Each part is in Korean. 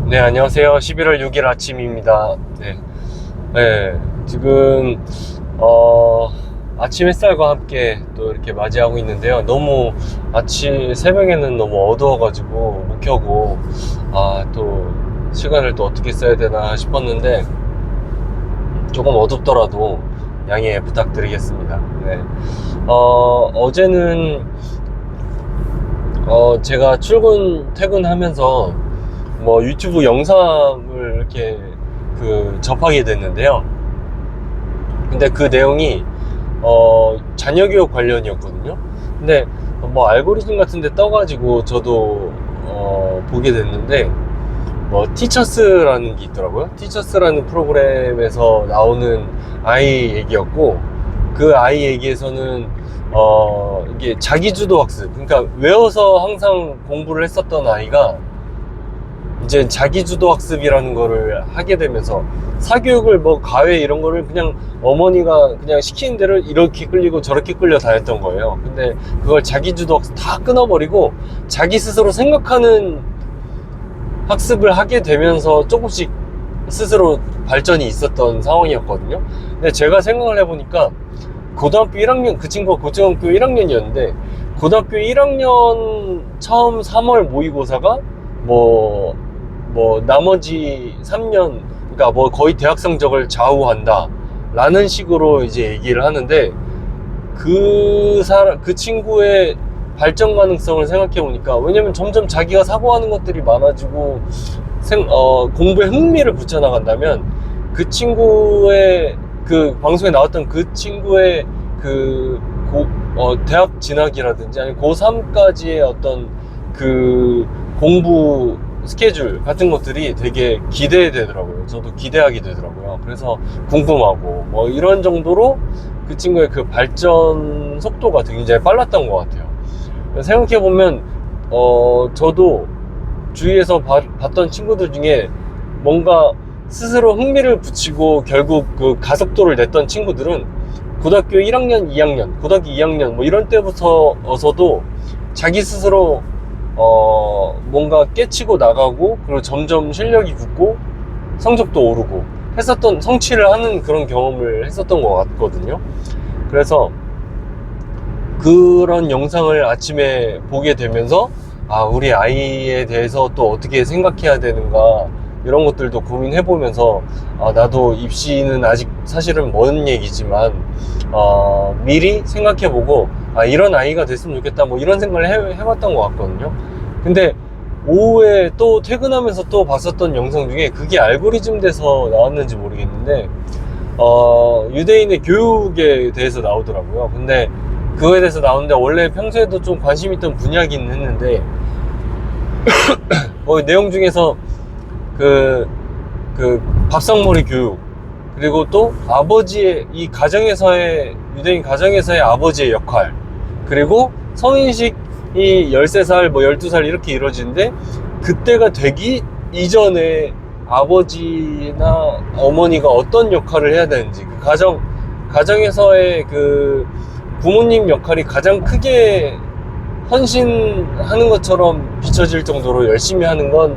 네, 안녕하세요. 11월 6일 아침입니다. 지금, 아침 햇살과 함께 또 이렇게 맞이하고 있는데요. 너무 새벽에는 너무 어두워가지고 못 켜고, 또 시간을 또 어떻게 써야 되나 싶었는데, 조금 어둡더라도 양해 부탁드리겠습니다. 어제는, 제가 퇴근하면서 뭐 유튜브 영상을 이렇게 접하게 됐는데요. 근데 그 내용이 자녀 교육 관련이었거든요. 근데 뭐 알고리즘 같은 데 떠가지고 저도 보게 됐는데, 뭐 티처스라는 게 있더라고요. 티처스라는 프로그램에서 나오는 아이 얘기였고, 그 아이 얘기에서는 이게 자기주도 학습, 그러니까 외워서 항상 공부를 했었던 아이가 이제 자기주도 학습이라는 거를 하게 되면서, 사교육을 뭐 과외 이런 거를 그냥 어머니가 그냥 시키는 대로 이렇게 끌리고 저렇게 끌려 다녔던 거예요. 근데 그걸 자기주도 학습 다 끊어버리고 자기 스스로 생각하는 학습을 하게 되면서 조금씩 스스로 발전이 있었던 상황이었거든요. 근데 제가 생각을 해보니까, 고등학교 1학년, 그 친구가 고등학교 1학년이었는데 고등학교 1학년 처음 3월 모의고사가 나머지 3년, 그러니까 뭐 거의 대학 성적을 좌우한다 라는 식으로 이제 얘기를 하는데, 그 친구의 발전 가능성을 생각해 보니까, 왜냐면 점점 자기가 사고하는 것들이 많아지고 공부에 흥미를 붙여나간다면, 그 친구의 방송에 나왔던 그 친구의 대학 진학이라든지 아니 고3까지의 어떤 공부 스케줄 같은 것들이 되게 기대되더라고요. 저도 기대하게 되더라고요. 그래서 궁금하고 뭐 이런 정도로 그 친구의 발전 속도가 굉장히 빨랐던 것 같아요. 생각해보면 저도 주위에서 봤던 친구들 중에 뭔가 스스로 흥미를 붙이고 결국 가속도를 냈던 친구들은 고등학교 1학년, 2학년, 고등학교 2학년 뭐 이런 때부터서도 자기 스스로 뭔가 깨치고 나가고, 그리고 점점 실력이 붙고 성적도 오르고 성취를 하는 그런 경험을 했었던 것 같거든요. 그래서 그런 영상을 아침에 보게 되면서, 우리 아이에 대해서 또 어떻게 생각해야 되는가, 이런 것들도 고민해보면서, 나도 입시는 아직 사실은 먼 얘기지만 미리 생각해보고, 이런 아이가 됐으면 좋겠다, 뭐 이런 생각을 해봤던 것 같거든요. 근데 오후에 또 퇴근하면서 또 봤었던 영상 중에, 그게 알고리즘 돼서 나왔는지 모르겠는데 유대인의 교육에 대해서 나오더라고요. 근데 그거에 대해서 나오는데, 원래 평소에도 좀 관심 있던 분야긴 했는데 내용 중에서 밥상머리 교육, 그리고 또 아버지의, 유대인 가정에서의 아버지의 역할, 그리고 성인식이 13살, 12살 이렇게 이루어지는데, 그때가 되기 이전에 아버지나 어머니가 어떤 역할을 해야 되는지, 가정에서의 부모님 역할이 가장 크게 헌신하는 것처럼 비춰질 정도로 열심히 하는 건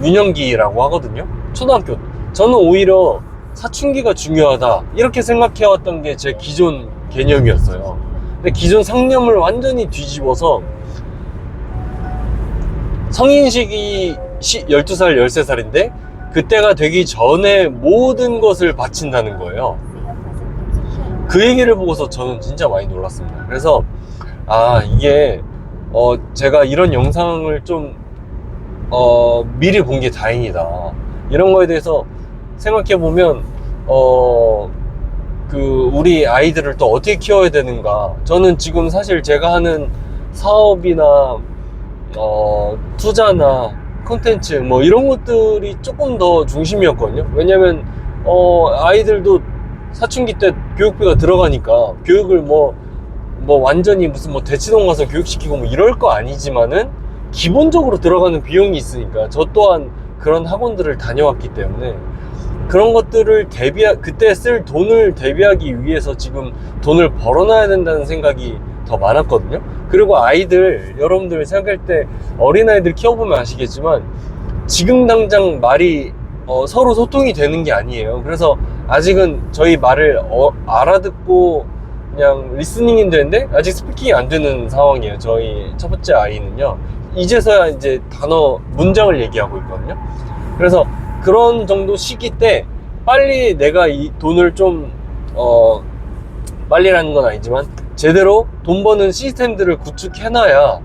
유년기라고 하거든요. 초등학교. 저는 오히려 사춘기가 중요하다 이렇게 생각해왔던 게 제 기존 개념이었어요. 근데 기존 상념을 완전히 뒤집어서, 성인식이 12살, 13살인데 그때가 되기 전에 모든 것을 바친다는 거예요. 그 얘기를 보고서 저는 진짜 많이 놀랐습니다. 그래서 이게 제가 이런 영상을 좀 미리 본 게 다행이다, 이런 거에 대해서 생각해보면, 우리 아이들을 또 어떻게 키워야 되는가. 저는 지금 사실 제가 하는 사업이나 투자나 콘텐츠 뭐 이런 것들이 조금 더 중심이었거든요. 왜냐면 아이들도 사춘기 때 교육비가 들어가니까, 교육을 완전히 무슨 대치동 가서 교육시키고 뭐 이럴 거 아니지만은 기본적으로 들어가는 비용이 있으니까, 저 또한 그런 학원들을 다녀왔기 때문에 그런 것들을 그때 쓸 돈을 대비하기 위해서 지금 돈을 벌어놔야 된다는 생각이 더 많았거든요. 그리고 여러분들 생각할 때, 어린아이들 키워보면 아시겠지만 지금 당장 말이 서로 소통이 되는 게 아니에요. 그래서 아직은 저희 말을 알아듣고 그냥 리스닝이 되는데 아직 스피킹이 안 되는 상황이에요. 저희 첫 번째 아이는요. 이제서야 이제 단어 문장을 얘기하고 있거든요. 그래서 그런 정도 시기 때 빨리 내가 이 돈을 좀 빨리라는 건 아니지만 제대로 돈 버는 시스템들을 구축해놔야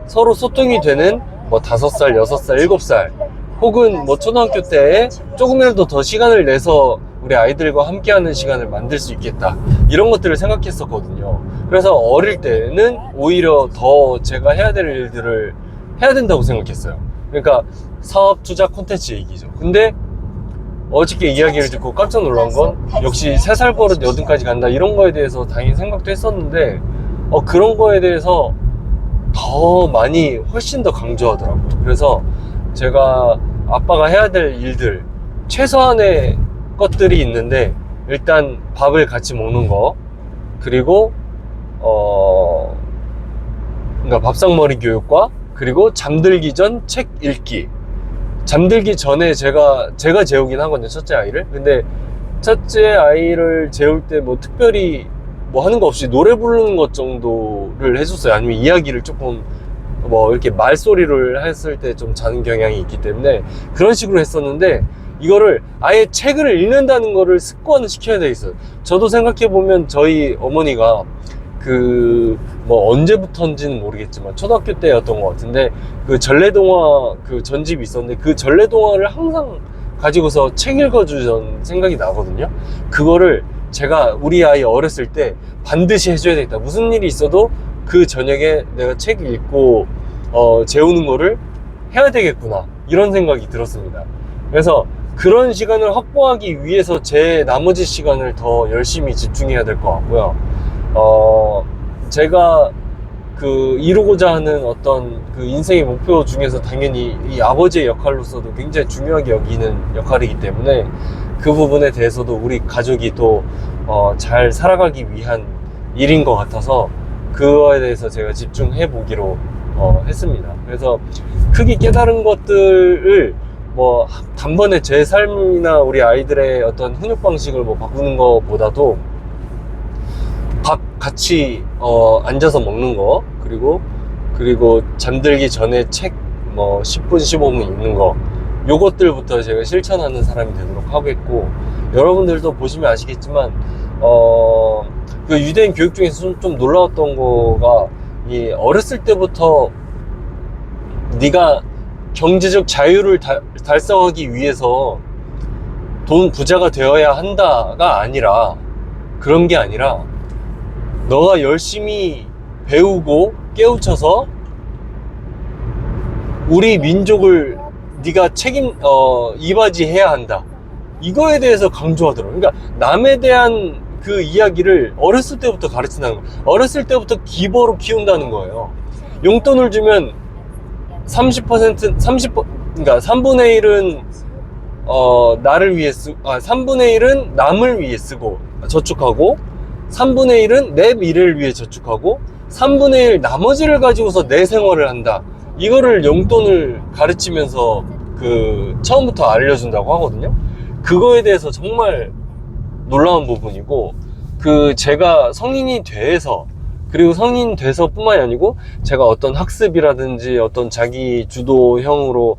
서로 소통이 되는 뭐 5살, 6살, 7살 혹은 뭐 초등학교 때에 조금이라도 더 시간을 내서 우리 아이들과 함께하는 시간을 만들 수 있겠다, 이런 것들을 생각했었거든요. 그래서 어릴 때는 오히려 더 제가 해야 될 일들을 해야 된다고 생각했어요. 그러니까 사업, 투자, 콘텐츠 얘기죠. 근데 어저께 이야기를 듣고 깜짝 놀란 건 역시 3살 버릇 8까지 간다, 이런 거에 대해서 당연히 생각도 했었는데 그런 거에 대해서 더 많이 훨씬 더 강조하더라고요. 그래서 제가 아빠가 해야 될 일들, 최소한의 것들이 있는데 일단 밥을 같이 먹는 거, 그리고 그러니까 밥상머리 교육과 그리고 잠들기 전 책 읽기. 잠들기 전에 제가 재우긴 하거든요, 첫째 아이를. 근데 첫째 아이를 재울 때 뭐 특별히 뭐 하는 거 없이 노래 부르는 것 정도를 해줬어요. 아니면 이야기를 조금 뭐 이렇게 말소리를 했을 때 좀 자는 경향이 있기 때문에 그런 식으로 했었는데, 이거를 아예 책을 읽는다는 거를 습관을 시켜야 돼 있어요. 저도 생각해 보면 저희 어머니가 뭐 언제부터인지는 모르겠지만 초등학교 때였던 것 같은데, 그 전래동화 그 전집이 있었는데 그 전래동화를 항상 가지고서 책 읽어주던 생각이 나거든요. 그거를 제가 우리 아이 어렸을 때 반드시 해줘야 되겠다. 무슨 일이 있어도 그 저녁에 내가 책 읽고 재우는 거를 해야 되겠구나, 이런 생각이 들었습니다. 그래서 그런 시간을 확보하기 위해서 제 나머지 시간을 더 열심히 집중해야 될 것 같고요. 제가 이루고자 하는 어떤 인생의 목표 중에서 당연히 이 아버지의 역할로서도 굉장히 중요하게 여기는 역할이기 때문에 그 부분에 대해서도 우리 가족이 또 잘 살아가기 위한 일인 것 같아서 그거에 대해서 제가 집중해 보기로 했습니다. 그래서 크게 깨달은 것들을 뭐 단번에 제 삶이나 우리 아이들의 어떤 훈육 방식을 뭐 바꾸는 것보다도 밥 같이 앉아서 먹는 거, 그리고 잠들기 전에 책 뭐 10분 15분 읽는 거, 요것들부터 제가 실천하는 사람이 되도록 하겠고, 여러분들도 보시면 아시겠지만 그 유대인 교육 중에서 좀 놀라웠던 거가, 이 어렸을 때부터 네가 경제적 자유를 달성하기 위해서 부자가 되어야 한다가 아니라, 그런 게 아니라 너가 열심히 배우고 깨우쳐서 우리 민족을 네가 이바지해야 한다, 이거에 대해서 강조하더라고요. 그러니까 남에 대한 그 이야기를 어렸을 때부터 가르친다는 거예요. 어렸을 때부터 기버로 키운다는 거예요. 용돈을 주면 그러니까 3분의 1은 나를 위해 3분의 1은 남을 위해 쓰고 저축하고, 3분의 1은 내 미래를 위해 저축하고, 3분의 1 나머지를 가지고서 내 생활을 한다. 이거를 용돈을 가르치면서 처음부터 알려준다고 하거든요. 그거에 대해서 정말 놀라운 부분이고, 제가 성인이 돼서, 그리고 성인 돼서 뿐만이 아니고 제가 어떤 학습이라든지 어떤 자기 주도형으로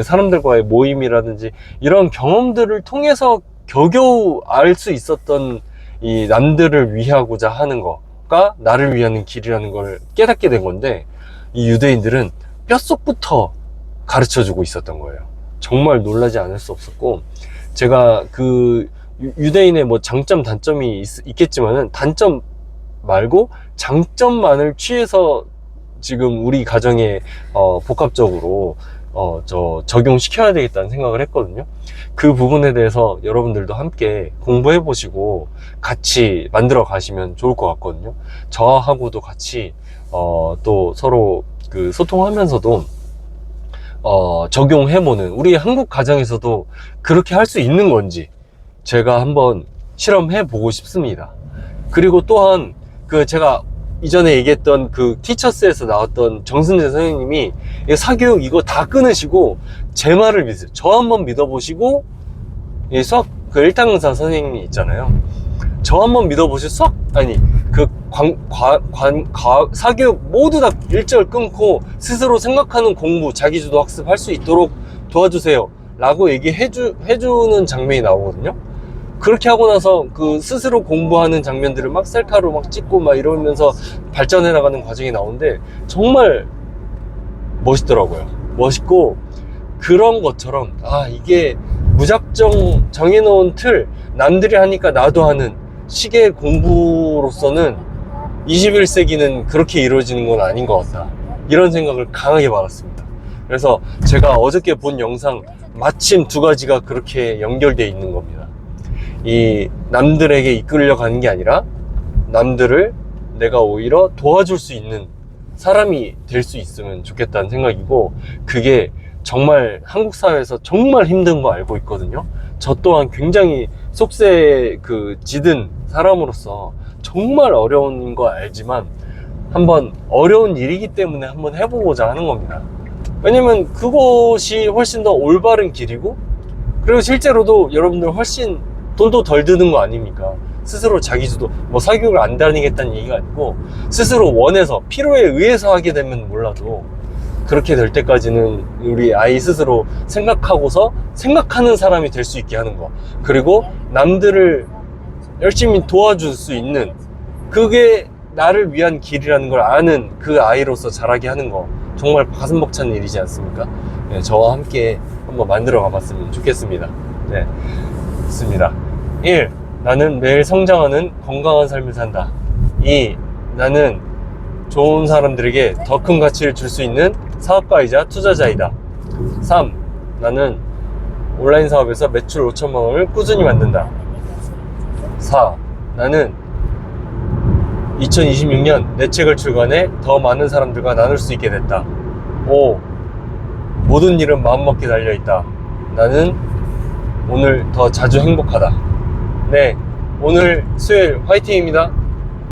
사람들과의 모임이라든지 이런 경험들을 통해서 겨우겨우 알 수 있었던 이 남들을 위하고자 하는 거가 나를 위하는 길이라는 걸 깨닫게 된 건데, 이 유대인들은 뼛속부터 가르쳐주고 있었던 거예요. 정말 놀라지 않을 수 없었고, 제가 유대인의 뭐 장점 단점이 있겠지만은 단점 말고 장점만을 취해서 지금 우리 가정에 복합적으로 적용시켜야 되겠다는 생각을 했거든요. 그 부분에 대해서 여러분들도 함께 공부해 보시고 같이 만들어 가시면 좋을 것 같거든요. 저하고도 같이 또 서로 소통하면서도 적용해보는, 우리 한국 가정에서도 그렇게 할 수 있는 건지 제가 한번 실험해 보고 싶습니다. 그리고 또한 제가 이전에 얘기했던 그 티처스에서 나왔던 정승재 선생님이 이거 사교육 이거 다 끊으시고 제 말을 믿으세요. 저 한번 믿어보시고 이 수학 그 1타 강사 선생님이 있잖아요. 저 한번 믿어보시고 그 사교육 모두 다 일절 끊고 스스로 생각하는 공부, 자기주도 학습할 수 있도록 도와주세요 라고 해주는 장면이 나오거든요. 그렇게 하고 나서 그 스스로 공부하는 장면들을 막 셀카로 막 찍고 막 이러면서 발전해 나가는 과정이 나오는데 정말 멋있더라고요. 멋있고, 그런 것처럼 이게 무작정 정해놓은 틀, 남들이 하니까 나도 하는 식의 공부로서는 21세기는 그렇게 이루어지는 건 아닌 것 같다, 이런 생각을 강하게 받았습니다. 그래서 제가 어저께 본 영상 마침 두 가지가 그렇게 연결되어 있는 겁니다. 이 남들에게 이끌려 가는 게 아니라 남들을 내가 오히려 도와줄 수 있는 사람이 될 수 있으면 좋겠다는 생각이고, 그게 정말 한국 사회에서 정말 힘든 거 알고 있거든요. 저 또한 굉장히 속세 짖은 사람으로서 정말 어려운 거 알지만 한번 어려운 일이기 때문에 한번 해보고자 하는 겁니다. 왜냐면 그것이 훨씬 더 올바른 길이고, 그리고 실제로도 여러분들 훨씬 돈도 덜 드는 거 아닙니까? 스스로 자기주도, 사교육을 안 다니겠다는 얘기가 아니고 스스로 원해서 필요에 의해서 하게 되면 몰라도 그렇게 될 때까지는 우리 아이 스스로 생각하고서 생각하는 사람이 될 수 있게 하는 거, 그리고 남들을 열심히 도와줄 수 있는, 그게 나를 위한 길이라는 걸 아는 그 아이로서 자라게 하는 거, 정말 가슴 벅찬 일이지 않습니까? 네, 저와 함께 한번 만들어 가봤으면 좋겠습니다. 네, 좋습니다. 1. 나는 매일 성장하는 건강한 삶을 산다. 2. 나는 좋은 사람들에게 더 큰 가치를 줄 수 있는 사업가이자 투자자이다. 3. 나는 온라인 사업에서 매출 5천만 원을 꾸준히 만든다. 4. 나는 2026년 내 책을 출간해 더 많은 사람들과 나눌 수 있게 됐다. 5. 모든 일은 마음먹기 달려있다. 나는 오늘 더 자주 행복하다. 네, 오늘 수요일 화이팅입니다.